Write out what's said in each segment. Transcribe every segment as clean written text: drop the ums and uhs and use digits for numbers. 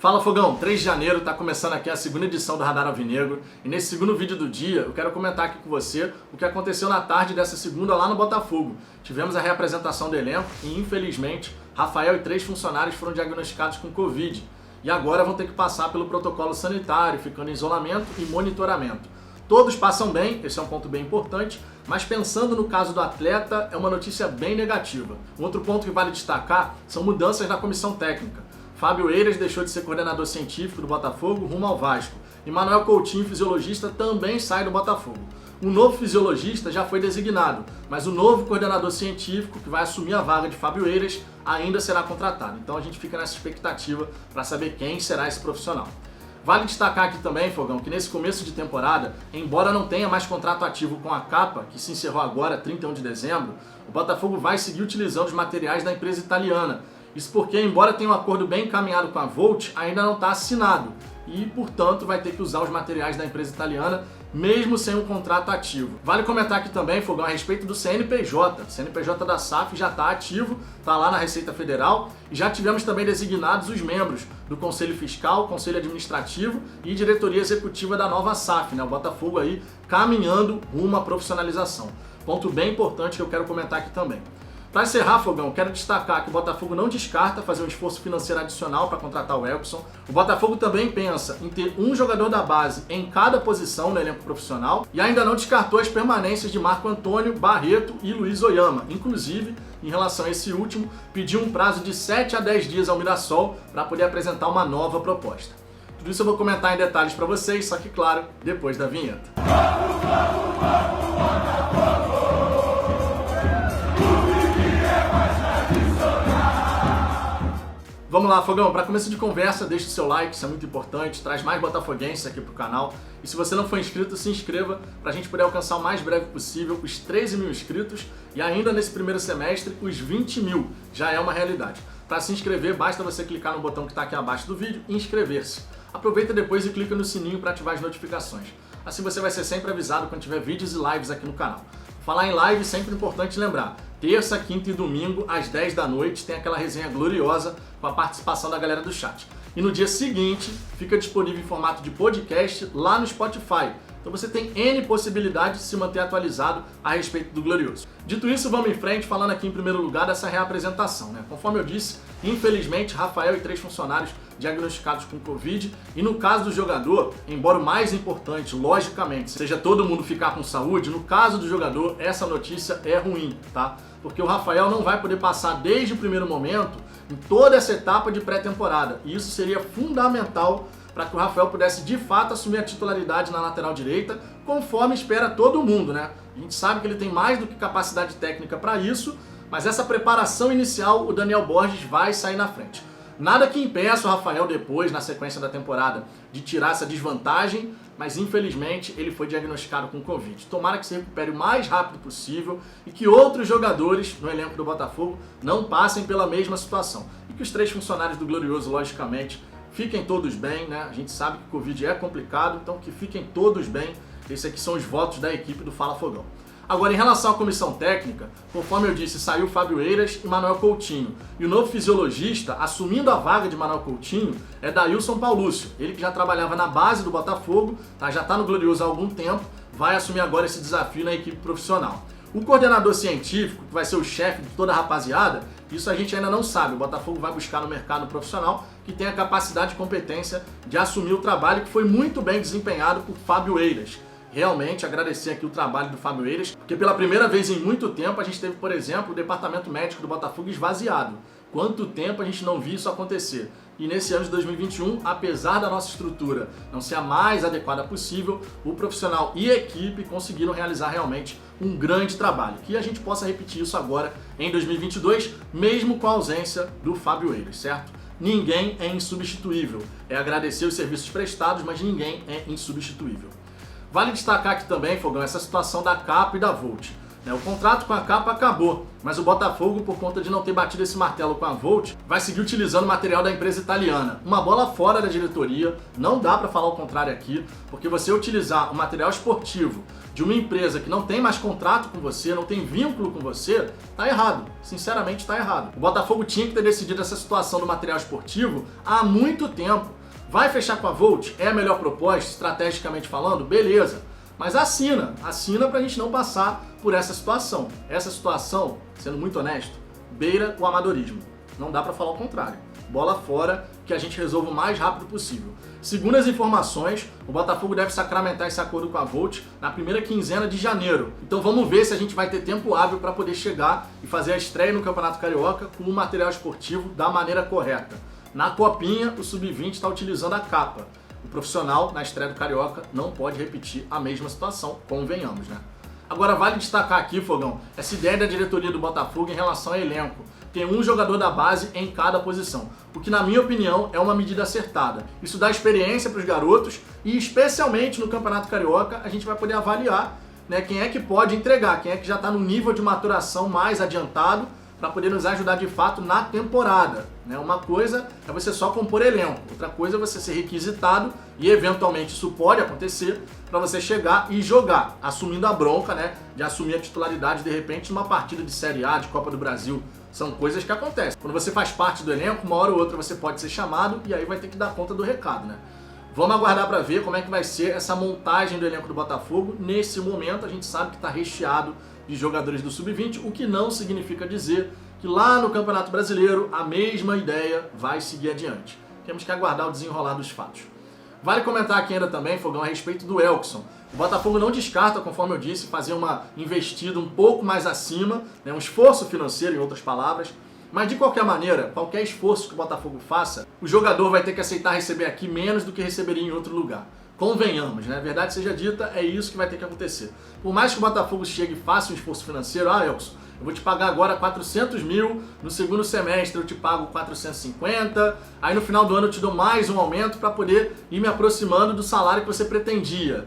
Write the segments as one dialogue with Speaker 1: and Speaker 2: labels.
Speaker 1: Fala Fogão, 3 de janeiro está começando aqui a segunda edição do Radar Alvinegro e nesse segundo vídeo do dia eu quero comentar aqui com você o que aconteceu na tarde dessa segunda lá no Botafogo. Tivemos a reapresentação do elenco e infelizmente Rafael e 3 funcionários foram diagnosticados com Covid e agora vão ter que passar pelo protocolo sanitário, ficando em isolamento e monitoramento. Todos passam bem, esse é um ponto bem importante, mas pensando no caso do atleta é uma notícia bem negativa. Um outro ponto que vale destacar são mudanças na comissão técnica. Fábio Eiras deixou de ser coordenador científico do Botafogo rumo ao Vasco. E Manuel Coutinho, fisiologista, também sai do Botafogo. Um novo fisiologista já foi designado, mas o novo coordenador científico, que vai assumir a vaga de Fábio Eiras, ainda será contratado. Então a gente fica nessa expectativa para saber quem será esse profissional. Vale destacar aqui também, Fogão, que nesse começo de temporada, embora não tenha mais contrato ativo com a Capa, que se encerrou agora, 31 de dezembro, o Botafogo vai seguir utilizando os materiais da empresa italiana. Isso porque, embora tenha um acordo bem encaminhado com a Volt, ainda não está assinado e, portanto, vai ter que usar os materiais da empresa italiana, mesmo sem um contrato ativo. Vale comentar aqui também, Fogão, a respeito do CNPJ. O CNPJ da SAF já está ativo, está lá na Receita Federal e já tivemos também designados os membros do Conselho Fiscal, Conselho Administrativo e Diretoria Executiva da nova SAF, né? O Botafogo aí caminhando rumo à profissionalização. Ponto bem importante que eu quero comentar aqui também. Para encerrar, Fogão, quero destacar que o Botafogo não descarta fazer um esforço financeiro adicional para contratar o Elkson. O Botafogo também pensa em ter um jogador da base em cada posição no elenco profissional e ainda não descartou as permanências de Marco Antônio, Barreto e Luiz Oyama. Inclusive, em relação a esse último, pediu um prazo de 7 a 10 dias ao Mirassol para poder apresentar uma nova proposta. Tudo isso eu vou comentar em detalhes para vocês, só que, claro, depois da vinheta. Vamos lá, Fogão, para começo de conversa, deixe o seu like, isso é muito importante, traz mais botafoguenses aqui pro canal. E se você não for inscrito, se inscreva para a gente poder alcançar o mais breve possível os 13 mil inscritos e ainda nesse primeiro semestre os 20 mil, já é uma realidade. Para se inscrever, basta você clicar no botão que está aqui abaixo do vídeo e inscrever-se. Aproveita depois e clica no sininho para ativar as notificações. Assim você vai ser sempre avisado quando tiver vídeos e lives aqui no canal. Falar em live, sempre importante lembrar, terça, quinta e domingo, às 10 da noite, tem aquela resenha gloriosa com a participação da galera do chat. E no dia seguinte, fica disponível em formato de podcast lá no Spotify. Então você tem N possibilidades de se manter atualizado a respeito do Glorioso. Dito isso, vamos em frente, falando aqui em primeiro lugar dessa reapresentação, né? Conforme eu disse, infelizmente, Rafael e 3 funcionários diagnosticados com Covid. E no caso do jogador, embora o mais importante, logicamente, seja todo mundo ficar com saúde, no caso do jogador, essa notícia é ruim, tá? Porque o Rafael não vai poder passar desde o primeiro momento em toda essa etapa de pré-temporada. E isso seria fundamental para que o Rafael pudesse de fato assumir a titularidade na lateral direita, conforme espera todo mundo, né? A gente sabe que ele tem mais do que capacidade técnica para isso, mas essa preparação inicial, o Daniel Borges vai sair na frente. Nada que impeça o Rafael depois, na sequência da temporada, de tirar essa desvantagem, mas infelizmente ele foi diagnosticado com Covid. Tomara que se recupere o mais rápido possível e que outros jogadores no elenco do Botafogo não passem pela mesma situação. E que os 3 funcionários do Glorioso, logicamente, fiquem todos bem, né? A gente sabe que o Covid é complicado, então que fiquem todos bem. Esses aqui são os votos da equipe do Fala Fogão. Agora, em relação à comissão técnica, conforme eu disse, saiu Fábio Eiras e Manuel Coutinho. E o novo fisiologista, assumindo a vaga de Manuel Coutinho, é Dailson Paulúcio. Ele que já trabalhava na base do Botafogo, tá? Já está no Glorioso há algum tempo, vai assumir agora esse desafio na equipe profissional. O coordenador científico, que vai ser o chefe de toda a rapaziada, isso a gente ainda não sabe. O Botafogo vai buscar no mercado profissional que tem a capacidade e competência de assumir o trabalho que foi muito bem desempenhado por Fábio Eiras. Realmente agradecer aqui o trabalho do Fábio Eiras, porque pela primeira vez em muito tempo a gente teve, por exemplo, o departamento médico do Botafogo esvaziado. Quanto tempo a gente não viu isso acontecer? E nesse ano de 2021, apesar da nossa estrutura não ser a mais adequada possível, o profissional e a equipe conseguiram realizar realmente um grande trabalho. Que a gente possa repetir isso agora em 2022, mesmo com a ausência do Fábio Eiras, certo? Ninguém é insubstituível. É agradecer os serviços prestados, mas ninguém é insubstituível. Vale destacar aqui também, Fogão, essa situação da Capa e da Volt. O contrato com a Capa acabou, mas o Botafogo, por conta de não ter batido esse martelo com a Volt, vai seguir utilizando material da empresa italiana. Uma bola fora da diretoria, não dá para falar o contrário aqui, porque você utilizar o material esportivo de uma empresa que não tem mais contrato com você, não tem vínculo com você, tá errado. Sinceramente, tá errado. O Botafogo tinha que ter decidido essa situação do material esportivo há muito tempo. Vai fechar com a Volt? É a melhor proposta, estrategicamente falando? Beleza. Mas assina pra gente não passar por essa situação. Essa situação, sendo muito honesto, beira o amadorismo. Não dá pra falar o contrário. Bola fora, que a gente resolva o mais rápido possível. Segundo as informações, o Botafogo deve sacramentar esse acordo com a Volt na primeira quinzena de janeiro. Então vamos ver se a gente vai ter tempo hábil para poder chegar e fazer a estreia no Campeonato Carioca com o material esportivo da maneira correta. Na Copinha, o Sub-20 está utilizando a Capa. O profissional, na estreia do Carioca, não pode repetir a mesma situação, convenhamos, né? Agora vale destacar aqui, Fogão, essa ideia da diretoria do Botafogo em relação ao elenco. Tem um jogador da base em cada posição, o que na minha opinião é uma medida acertada. Isso dá experiência para os garotos e especialmente no Campeonato Carioca a gente vai poder avaliar, né, quem é que pode entregar, quem é que já está no nível de maturação mais adiantado para poder nos ajudar de fato na temporada. Uma coisa é você só compor elenco, outra coisa é você ser requisitado e eventualmente isso pode acontecer para você chegar e jogar, assumindo a bronca, de assumir a titularidade de repente numa partida de Série A, de Copa do Brasil. São coisas que acontecem. Quando você faz parte do elenco, uma hora ou outra você pode ser chamado e aí vai ter que dar conta do recado, Vamos aguardar para ver como é que vai ser essa montagem do elenco do Botafogo. Nesse momento a gente sabe que está recheado de jogadores do Sub-20, o que não significa dizer que lá no Campeonato Brasileiro a mesma ideia vai seguir adiante. Temos que aguardar o desenrolar dos fatos. Vale comentar aqui ainda também, Fogão, a respeito do Elkson. O Botafogo não descarta, conforme eu disse, fazer uma investida um pouco mais acima, um esforço financeiro, em outras palavras. Mas de qualquer maneira, qualquer esforço que o Botafogo faça, o jogador vai ter que aceitar receber aqui menos do que receberia em outro lugar. Convenhamos, verdade seja dita, é isso que vai ter que acontecer. Por mais que o Botafogo chegue e faça um esforço financeiro, Elkson, eu vou te pagar agora 400 mil, no segundo semestre eu te pago 450, aí no final do ano eu te dou mais um aumento para poder ir me aproximando do salário que você pretendia.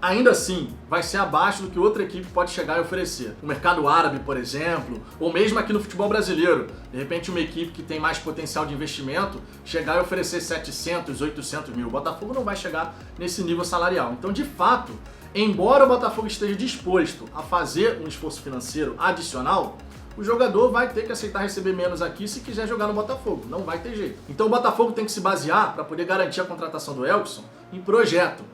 Speaker 1: Ainda assim, vai ser abaixo do que outra equipe pode chegar e oferecer. O mercado árabe, por exemplo, ou mesmo aqui no futebol brasileiro. De repente, uma equipe que tem mais potencial de investimento chegar e oferecer 700, 800 mil. O Botafogo não vai chegar nesse nível salarial. Então, de fato, embora o Botafogo esteja disposto a fazer um esforço financeiro adicional, o jogador vai ter que aceitar receber menos aqui se quiser jogar no Botafogo. Não vai ter jeito. Então, o Botafogo tem que se basear, para poder garantir a contratação do Elkson, em projeto.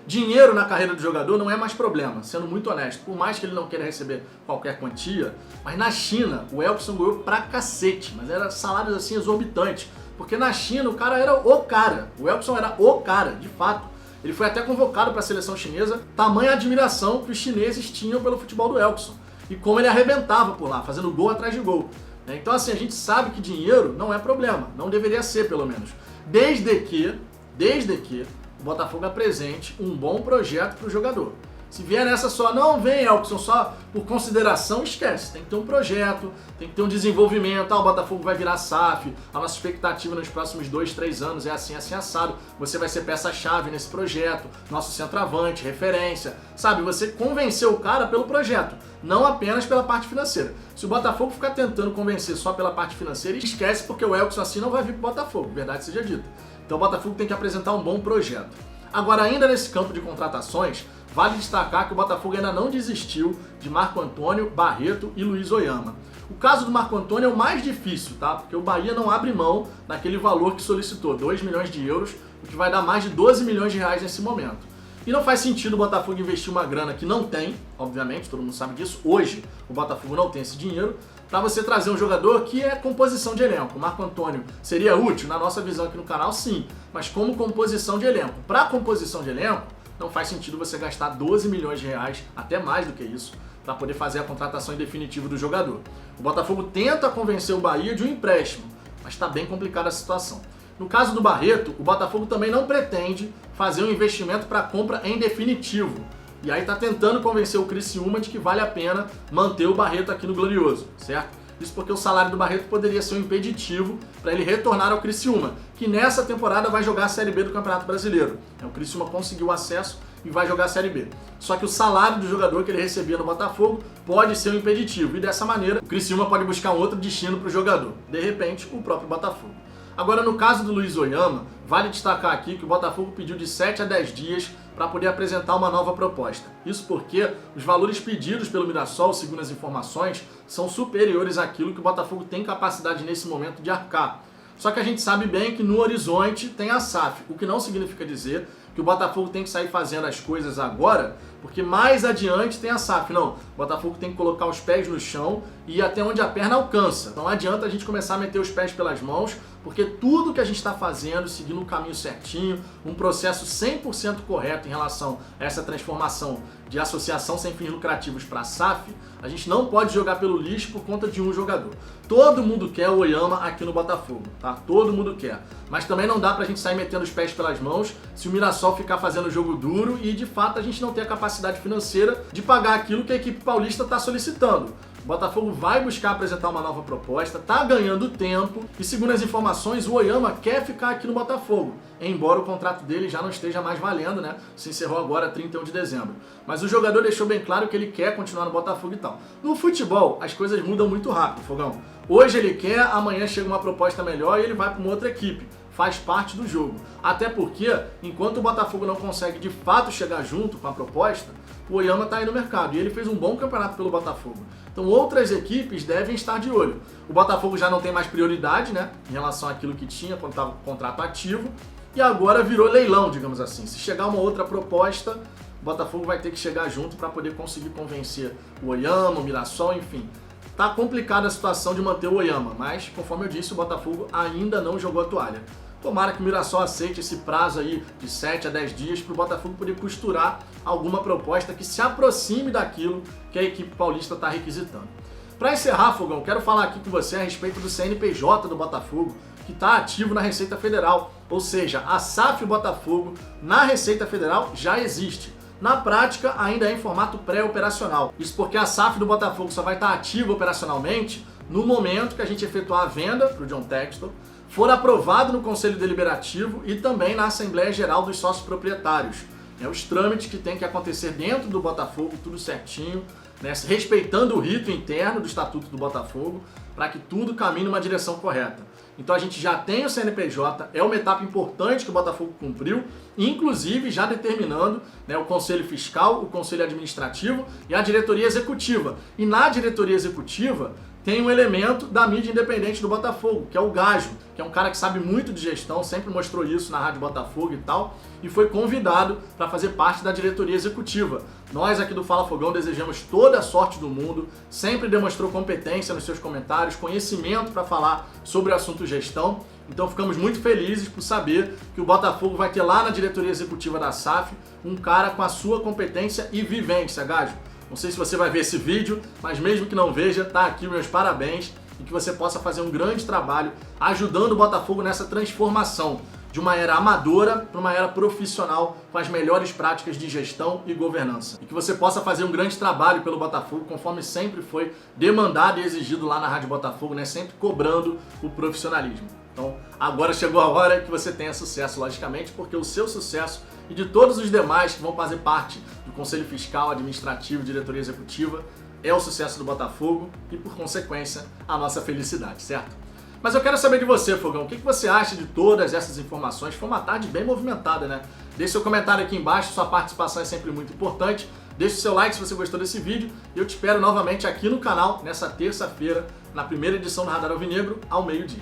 Speaker 1: Dinheiro na carreira do jogador não é mais problema, sendo muito honesto. Por mais que ele não queira receber qualquer quantia, mas na China o Elkson ganhou pra cacete, mas era salários assim exorbitantes. Porque na China o cara era o cara, o Elkson era o cara, de fato. Ele foi até convocado para a seleção chinesa, tamanha admiração que os chineses tinham pelo futebol do Elkson. E como ele arrebentava por lá, fazendo gol atrás de gol. Então assim, a gente sabe que dinheiro não é problema, não deveria ser pelo menos. Desde que o Botafogo apresente um bom projeto para o jogador. Se vier nessa só, não vem, Elkson, só por consideração, esquece. Tem que ter um projeto, tem que ter um desenvolvimento. O Botafogo vai virar SAF, a nossa expectativa nos próximos 2, 3 anos é assim, assim, assado. Você vai ser peça-chave nesse projeto, nosso centroavante, referência. Sabe, você convenceu o cara pelo projeto, não apenas pela parte financeira. Se o Botafogo ficar tentando convencer só pela parte financeira, esquece, porque o Elkson assim não vai vir pro Botafogo, verdade seja dita. Então o Botafogo tem que apresentar um bom projeto. Agora, ainda nesse campo de contratações, vale destacar que o Botafogo ainda não desistiu de Marco Antônio, Barreto e Luiz Oyama. O caso do Marco Antônio é o mais difícil, porque o Bahia não abre mão daquele valor que solicitou, 2 milhões de euros, o que vai dar mais de 12 milhões de reais nesse momento. E não faz sentido o Botafogo investir uma grana que não tem, obviamente, todo mundo sabe disso, hoje o Botafogo não tem esse dinheiro, para você trazer um jogador que é composição de elenco. O Marco Antônio seria útil, na nossa visão aqui no canal, sim, mas como composição de elenco. Para composição de elenco, não faz sentido você gastar 12 milhões de reais, até mais do que isso, para poder fazer a contratação em definitivo do jogador. O Botafogo tenta convencer o Bahia de um empréstimo, mas está bem complicada a situação. No caso do Barreto, o Botafogo também não pretende fazer um investimento para compra em definitivo. E aí está tentando convencer o Criciúma de que vale a pena manter o Barreto aqui no Glorioso, certo? Isso porque o salário do Barreto poderia ser um impeditivo para ele retornar ao Criciúma, que nessa temporada vai jogar a Série B do Campeonato Brasileiro. O Criciúma conseguiu acesso e vai jogar a Série B. Só que o salário do jogador que ele recebia no Botafogo pode ser um impeditivo, e dessa maneira o Criciúma pode buscar um outro destino para o jogador, de repente o próprio Botafogo. Agora, no caso do Luiz Oyama, vale destacar aqui que o Botafogo pediu de 7 a 10 dias para poder apresentar uma nova proposta. Isso porque os valores pedidos pelo Mirassol, segundo as informações, são superiores àquilo que o Botafogo tem capacidade nesse momento de arcar. Só que a gente sabe bem que no horizonte tem a SAF, o que não significa dizer que o Botafogo tem que sair fazendo as coisas agora, porque mais adiante tem a SAF. Não, o Botafogo tem que colocar os pés no chão e ir até onde a perna alcança. Não adianta a gente começar a meter os pés pelas mãos, porque tudo que a gente está fazendo, seguindo um caminho certinho, um processo 100% correto em relação a essa transformação de associação sem fins lucrativos para a SAF, a gente não pode jogar pelo lixo por conta de um jogador. Todo mundo quer o Oyama aqui no Botafogo, tá? Todo mundo quer. Mas também não dá pra gente sair metendo os pés pelas mãos se o Mirassol ficar fazendo jogo duro e de fato a gente não ter a capacidade financeira de pagar aquilo que a equipe paulista está solicitando. O Botafogo vai buscar apresentar uma nova proposta, tá ganhando tempo e, segundo as informações, o Oyama quer ficar aqui no Botafogo, embora o contrato dele já não esteja mais valendo, né? Se encerrou agora 31 de dezembro. Mas o jogador deixou bem claro que ele quer continuar no Botafogo e tal. No futebol, as coisas mudam muito rápido, Fogão. Hoje ele quer, amanhã chega uma proposta melhor e ele vai para uma outra equipe. Faz parte do jogo. Até porque, enquanto o Botafogo não consegue de fato chegar junto com a proposta, o Oyama está aí no mercado e ele fez um bom campeonato pelo Botafogo. Então outras equipes devem estar de olho. O Botafogo já não tem mais prioridade, né, em relação àquilo que tinha quando estava com o contrato ativo, e agora virou leilão, digamos assim. Se chegar uma outra proposta, o Botafogo vai ter que chegar junto para poder conseguir convencer o Oyama, o Mirassol, enfim. Tá complicada a situação de manter o Oyama, mas, conforme eu disse, o Botafogo ainda não jogou a toalha. Tomara que o Mirassol aceite esse prazo aí de 7 a 10 dias para o Botafogo poder costurar alguma proposta que se aproxime daquilo que a equipe paulista está requisitando. Para encerrar, Fogão, quero falar aqui com você a respeito do CNPJ do Botafogo, que está ativo na Receita Federal. Ou seja, a SAF Botafogo na Receita Federal já existe. Na prática, ainda é em formato pré-operacional. Isso porque a SAF do Botafogo só vai estar ativa operacionalmente no momento que a gente efetuar a venda para o John Textor, for aprovado no Conselho Deliberativo e também na Assembleia Geral dos Sócios Proprietários. Os trâmites que tem que acontecer dentro do Botafogo, tudo certinho, né, respeitando o rito interno do Estatuto do Botafogo, para que tudo caminhe numa direção correta. Então a gente já tem o CNPJ, é uma etapa importante que o Botafogo cumpriu, inclusive já determinando, né, o Conselho Fiscal, o Conselho Administrativo e a Diretoria Executiva. E na Diretoria Executiva tem um elemento da mídia independente do Botafogo, que é o Gajo, que é um cara que sabe muito de gestão, sempre mostrou isso na Rádio Botafogo e tal, e foi convidado para fazer parte da diretoria executiva. Nós aqui do Fala Fogão desejamos toda a sorte do mundo, sempre demonstrou competência nos seus comentários, conhecimento para falar sobre o assunto gestão, então ficamos muito felizes por saber que o Botafogo vai ter lá na diretoria executiva da SAF um cara com a sua competência e vivência, Gajo. Não sei se você vai ver esse vídeo, mas mesmo que não veja, tá aqui meus parabéns e que você possa fazer um grande trabalho ajudando o Botafogo nessa transformação de uma era amadora para uma era profissional com as melhores práticas de gestão e governança. E que você possa fazer um grande trabalho pelo Botafogo, conforme sempre foi demandado e exigido lá na Rádio Botafogo, né? Sempre cobrando o profissionalismo. Então, agora chegou a hora que você tenha sucesso, logicamente, porque o seu sucesso e de todos os demais que vão fazer parte do Conselho Fiscal, Administrativo, Diretoria Executiva, é o sucesso do Botafogo e, por consequência, a nossa felicidade, certo? Mas eu quero saber de você, Fogão, o que você acha de todas essas informações? Foi uma tarde bem movimentada, né? Deixe seu comentário aqui embaixo, sua participação é sempre muito importante. Deixe o seu like se você gostou desse vídeo e eu te espero novamente aqui no canal nessa terça-feira, na primeira edição do Radar Alvinegro, ao meio-dia.